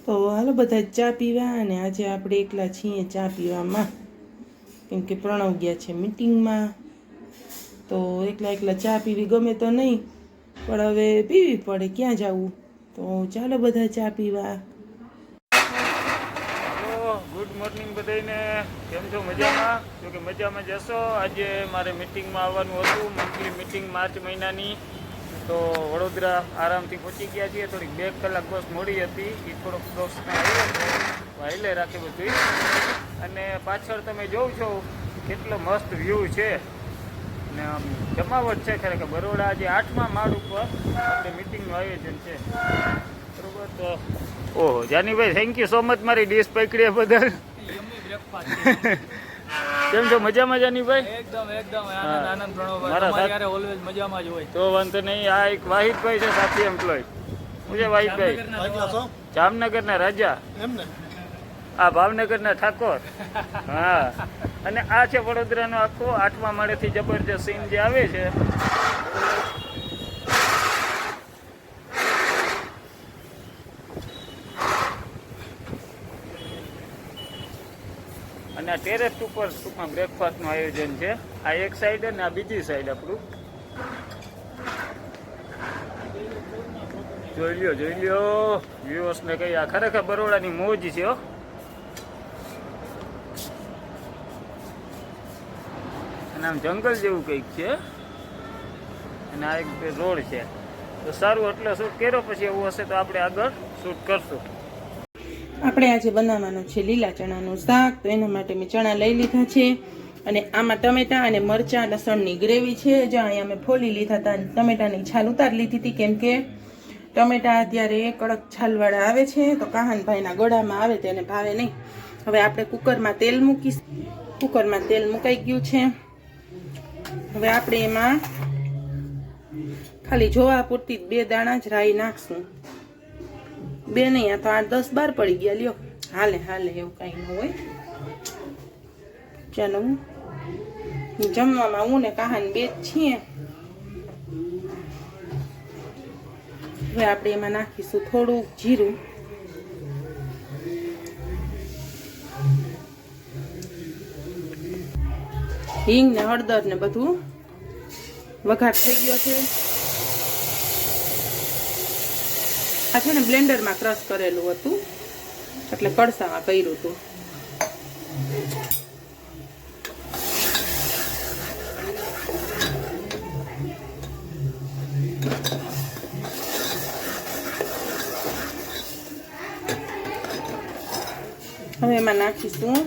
તો હાલો બધા ચા પીવા, અને આજે આપણે એકલા છીએ ચા પીવામાં, કેમ કે પ્રણવ ગયા છે મીટિંગમાં. તો એકલા એકલા ચા પીવી ગમે તો નહીં, પણ હવે પીવી પડે, ક્યાં જવું. તો ચાલો બધા ચા પીવા. ગુડ મોર્નિંગ બધાને. કેમ છો? મજામાં? જો કે મજામાં જશો. આજે મારે મિટિંગમાં આવવાનું હતું, મંથલી મિટિંગ માર્ચ મહિનાની. તો વડોદરા આરામથી પહોંચી ગયા છીએ. થોડીક 2 કલાક બસ મોડી હતી, એ થોડોક પ્રશ્ન આવ્યો છે, હાઈલે રાખે બધું. અને પાછળ તમે જોવ છો કેટલો મસ્ત વ્યૂ છે, ને આમ જમાવટ છે ખરેખર. બરોડા આજે 8મા માળ ઉપર આપણે મિટિંગનું આયોજન છે, બરોબર. તો ઓહો જાનીભાઈ, થેન્ક યુ સો મચ મારી ડીશ પકડી બદલ. કેમ છો? મજામાં જાનીભાઈ? એકદમ આનંદ પ્રણવભાઈ, તમારે ઓલવેઝ મજામાં જ હોય. તો વાંધો નહીં. આ એક વાહિદભાઈ છે, સાથી એમ્પ્લોય. શું છે વાહિદભાઈ? જામનગરના રાજા, આ ભાવનગરના ઠાકોર. હા, અને આ છે વડોદરાનો આખો 8મા માળેથી જબરજસ્ત સીન જે આવે છે. અને આ ટેરેસ ઉપર ટૂંકમાં બ્રેકફાસ્ટનું આયોજન છે. આ એક સાઈડ અને આ બીજી સાઈડ આપણું. જોઈ લ્યો વ્યુઅર્સને કહી, આ ખરેખર બરોડાની મોજ છે હો. અને આમ જંગલ જેવું કંઈક છે, અને આ એક રોડ છે. તો સારું, એટલે શૂટ કર્યો, પછી એવું હશે તો આપણે આગળ શૂટ કરશું. આપણે આજે બનાવવાનું છે લીલા ચણાનું શાક. તો એના માટે મેં ચણા લઈ લીધા છે, અને આમાં ટમેટા અને મરચાં લસણની ગ્રેવી છે. જ્યાં અહીંયા મેં ફોલી લીધા હતા, ટમેટાની છાલ ઉતારી લીધી હતી, કેમ કે ટમેટા અત્યારે કડક છાલવાળા આવે છે, તો કાહનભાઈના ગળામાં આવે તેને ભાવે નહીં. હવે આપણે કુકરમાં તેલ મુકાઈ ગયું છે. હવે આપણે એમાં ખાલી જોવા પૂરતી 2 દાણા જ રાઈ નાખશું. 2 નહીં, આ તો 8-10-12 પડી ગયા. લ્યો, હાલે એવું કાંઈ ન હોય. ચાલો, જમવામાં હું ને કાહન 2 જ છીએ. હવે આપણે એમાં નાખીશું થોડુંક જીરું, હિંગ ને હળદર ને બધું. વઘાર થઈ ગયો છે. આ છે ને બ્લેન્ડરમાં ક્રશ કરેલું હતું, એટલે કળસામાં કર્યું હતું. હવે એમાં નાખીશું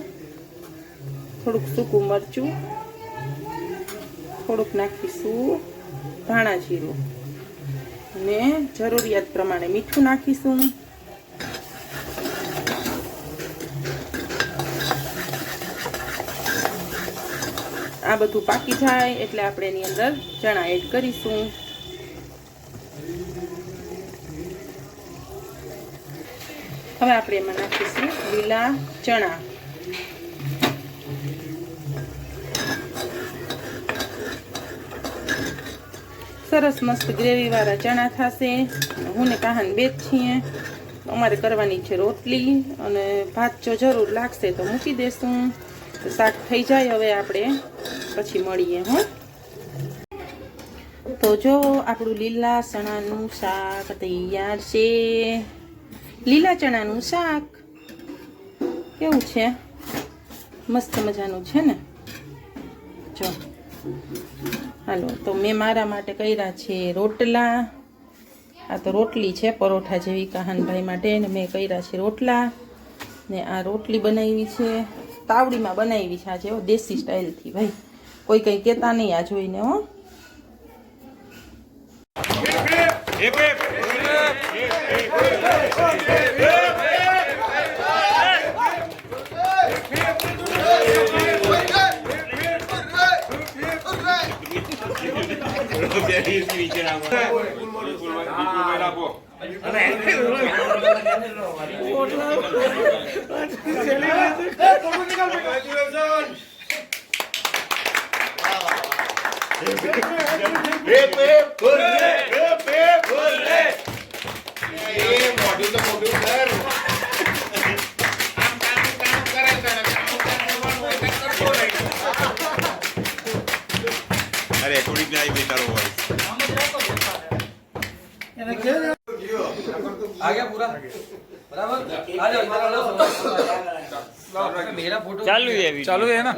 થોડુંક સૂકું મરચું, થોડુંક નાખીશું ધાણા જીરું, અને જરૂરિયાત પ્રમાણે મીઠું નાખીશું. આ બધું પાકી જાય એટલે આપણે એની અંદર ચણા એડ કરીશું. હવે આપણે એમાં નાખીશું લીલા ચણા. સરસ મસ્ત ગ્રેવી વાળા ચણા થશે. હું ને કાહન 2 જ છીએ. અમારે કરવાની છે રોટલી, અને ભાત જો જરૂર લાગશે તો મૂકી દેશું. તો શાક થઈ જાય, હવે આપણે પછી મળીએ. તો જો આપણું લીલા ચણાનું શાક તૈયાર છે. લીલા ચણાનું શાક કેવું છે? મસ્ત મજાનું છે ને. જો હાલો, તો મેં મારા માટે કર્યા છે રોટલા. આ તો રોટલી છે પરોઠા જેવી, કાહનભાઈ માટે. ને મેં કર્યા છે રોટલા, ને આ રોટલી બનાવી છે તાવડીમાં બનાવી છે આજે, દેશી સ્ટાઇલથી. ભાઈ કોઈ કંઈ કહેતા નહીં આ જોઈને. હો, મોઢું તો મોઢું કર. અરે થોડીક ના આવી તારો હોય ચાલુ है अभी चालू है ना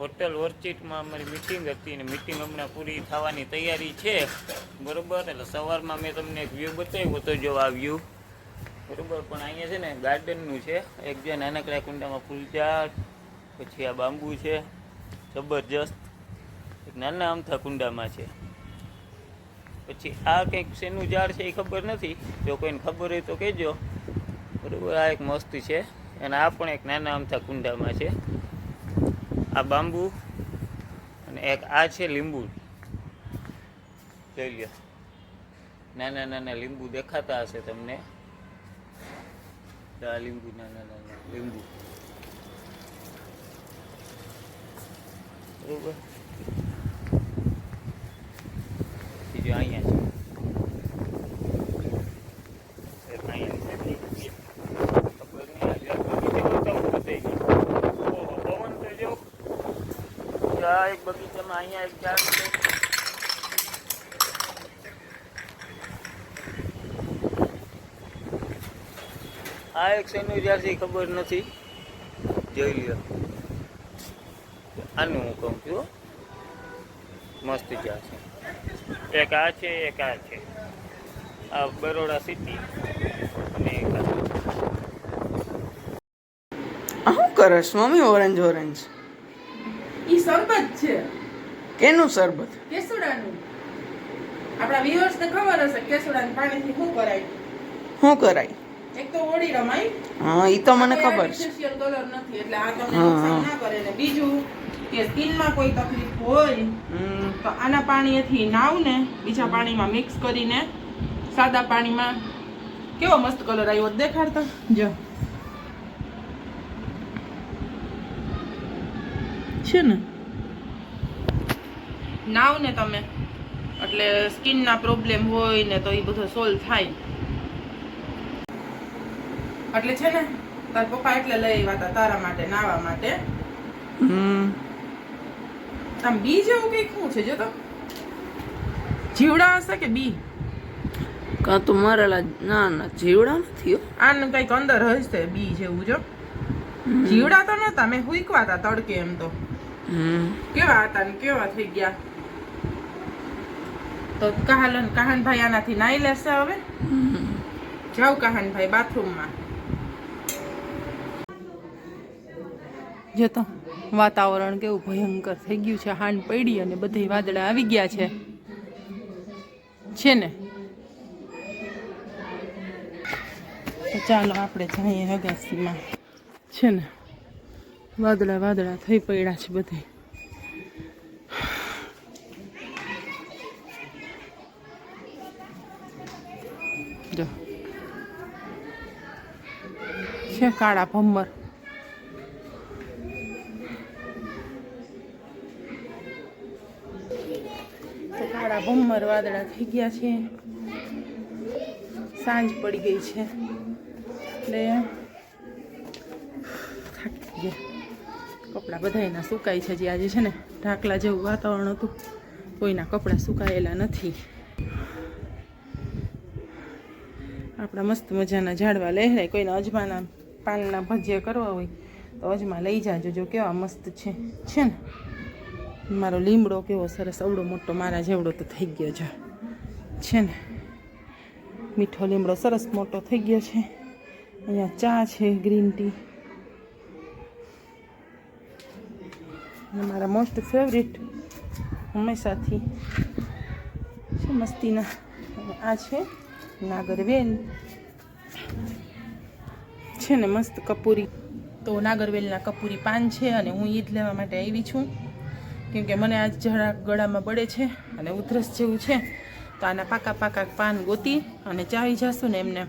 હોટલ ઓર્ચિડમાં અમારી મિટિંગ હતી ને મિટિંગ હમણાં પૂરી થવાની તૈયારી છે બરોબર. એટલે સવારમાં મેં તમને એક વ્યૂ બતાવ્યો તો જો આ વ્યૂ બરોબર. પણ અહીંયા છે ને ગાર્ડનનું છે એક જે નાનકડા કુંડામાં ફૂલઝાડ, પછી આ બાંબુ છે જબરજસ્ત એક નાના અમથા કુંડામાં છે. પછી આ કંઈક શેનું ઝાડ છે એ ખબર નથી, જો કોઈને ખબર હોય તો કહેજો બરોબર. આ એક મસ્ત છે અને આ પણ એક નાના અમથા કુંડામાં છે. આ બાંબુ અને એક આ છે લીંબુ. જોઈ લો નાના નાના લીંબુ દેખાતા હશે તમને. આ લીંબુ નાના નાના લીંબુ બરોબર. બીજું અહીંયા છે પવન તો જો આ એક બગીચામાં અહીંયા એક ઝાડ છે. આ એક શેનું ઝાડ છે ખબર નથી, જોઈ લ્યો. આનું હું કહું છું મસ્ત ઝાડ છે. એક આ છે એક આ છે. આ બરોડા સિટી અને એક આ. શું કરસ મમ્મી? ઓરેન્જ ઓરેન્જ ઈ શરબત છે કેનું શરબત? કેસુડાનું. આપણા વ્યુઅર્સને ખબર હશે કેસુડાનું પાણીથી શું કરાય. શું કરાય? એક તો ઓળી રમાય. હા ઈ તો મને ખબર છે. આર્ટિફિશિયલ કલર નથી એટલે આ તમને નુકસાન ના કરે. ને બીજું કે સ્કિનમાં કોઈ તકલીફ હોય તો આના પાણીથી નાવ ને બીજા પાણીમાં મિક્સ કરીને સાદા પાણીમાં કેવો મસ્ત કલર આવ્યો દેખાડતા જો છે ને. નાવ ને તમે એટલે સ્કિનના પ્રોબ્લેમ હોય ને તો એ બધો સોલ્વ થાય. એટલે છે ને તાર પપ્પા એટલે લઈ આવ્યા હતા તારા માટે નાવા માટે. આમ બી જેવું કઈક શું છે જો તો જીવડા હશે કે બી? કાં તો મારેલા ના ના જીવડા નથી હો. આનું કઈક અંદર હશે બી જેવું જો. જીવડા તો નતા, મેં હુંકવા હતા તડકે એમ તો. કેવા હતા ને કેવા થઈ ગયા. તો કહાનભાઈ આનાથી નાઈ લેશે હવે. જાવ કહાનભાઈ બાથરૂમમાં. જો તો વાતાવરણ કેવું ભયંકર થઈ ગયું છે. હાન પડી અને બધે વાદળા આવી ગયા છે ને. તો ચાલો આપણે જઈએ અગાસીમાં. છે ને વાદળા વાદળા થઈ પડ્યા છે બધે. જો છે કાળા ભમ્મર. તો કાળા ભમ્મર વાદળા થઈ ગયા છે. સાંજ પડી ગઈ છે એટલે થાકી ગયા. કપડાં બધાયના સુકાય છે. જે આજે છે ને ઢાકલા જેવું વાતાવરણ હતું, કોઈના કપડાં સુકાયેલા નથી. આપણા મસ્ત મજાના ઝાડવા લહેરાય. કોઈને અજમાના પાનના ભજીયા કરવા હોય તો અજમા લઈ જાજો. જો કેવા મસ્ત છે ને. મારો લીમડો કેવો સરસ અવડો મોટો મારા જેવડો તો થઈ ગયો છે ને. મીઠો લીમડો સરસ મોટો થઈ ગયો છે. અહીંયા ચા છે, ગ્રીન ટી. અને મારા મોસ્ટ ફેવરિટ હંમેશાથી છે મસ્તીના. આ છે નાગરવેલ છે ને મસ્ત કપૂરી. તો નાગરવેલના કપૂરી પાન છે અને હું ઈ જ લેવા માટે આવી છું, કેમકે મને આજ જરા ગળામાં બળે છે અને ઉધરસ જેવું છે. તો આના પાકા પાકા પાન ગોતી અને ચાવી જશું ને એમને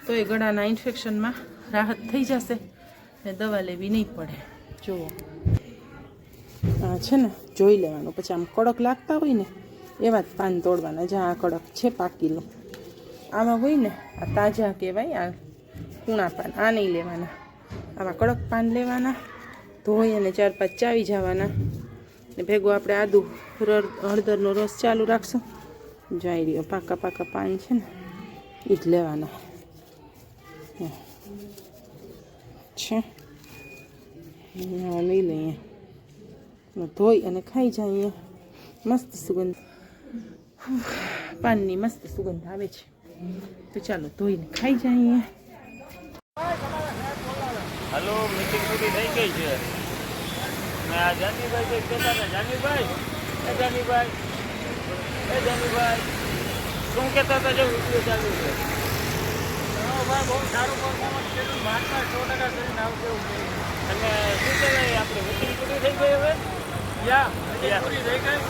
તો એ ગળાના ઇન્ફેક્શનમાં રાહત થઈ જશે ને દવા લેવી નહીં પડે. જુઓ આમાં છે ને જોઈ લેવાનું, પછી આમ કડક લાગતા હોય ને એવા જ પાન તોડવાના. જ્યાં આ કડક છે પાકેલું આમાં હોય ને આ તાજા કહેવાય, આ કૂણા પાન આ નહીં લેવાના. આવા કડક પાન લેવાના, ધોઈ અને 4-5 ચાવી જવાના ને ભેગું આપણે આદુ હળદરનો રસ ચાલુ રાખશું. જાય રહ્યો પાકા પાકા પાન છે ને એ જ લેવાના છે. લઈ લઈએ, ધોઈ અને ખાઈ જઈએ. મસ્ત સુગંધ, પાનની મસ્ત સુગંધ આવે છે. તો ચાલો ધોઈને ખાઈ જઈએ. હાલો, મીટિંગ પૂરી થઈ ગઈ છે. મેં આ જાનીભાઈ કંઈક કહેતા હતા. જાનીભાઈ, શું કહેતા હતા? જો વિડીયો ચાલુ છે. બહુ સારું પરફોર્મન્સ કર્યું, ભારતમાં 100% કરીને આવશે એવું કહ્યું. અને શું કહેવાય, આપણે મીટિંગ પૂરી થઈ ગઈ હવે? યા પૂરી થઈ ગઈ.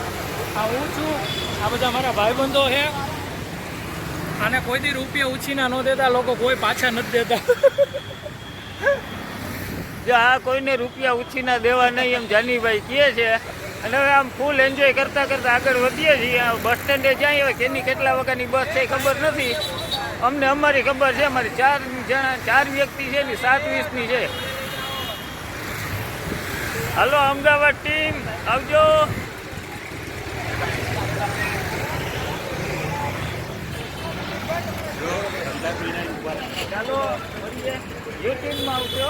આ હું છું, આ બધા મારા ભાઈબંધો છે. આને કોઈ દી રૂપિયા ઉછીના ન દેતા લોકો, કોઈ પાછા નથી દેતા. જો આ કોઈને રૂપિયા ઉછીના દેવા નહીં એમ જાનીભાઈ કહે છે. અને હવે આમ ફૂલ એન્જોય કરતાં કરતાં આગળ વધીએ છીએ. બસ સ્ટેન્ડે જાય હવે કેની કેટલા વાગ્યાની બસ છે ખબર નથી અમને. અમારી ખબર છે, અમારી 4 વ્યક્તિ છે ને 7:20ની છે. હાલો અમદાવાદ ટીમ, આવજો. ચાલો મળીએ, યુ ટીમમાં આવજો.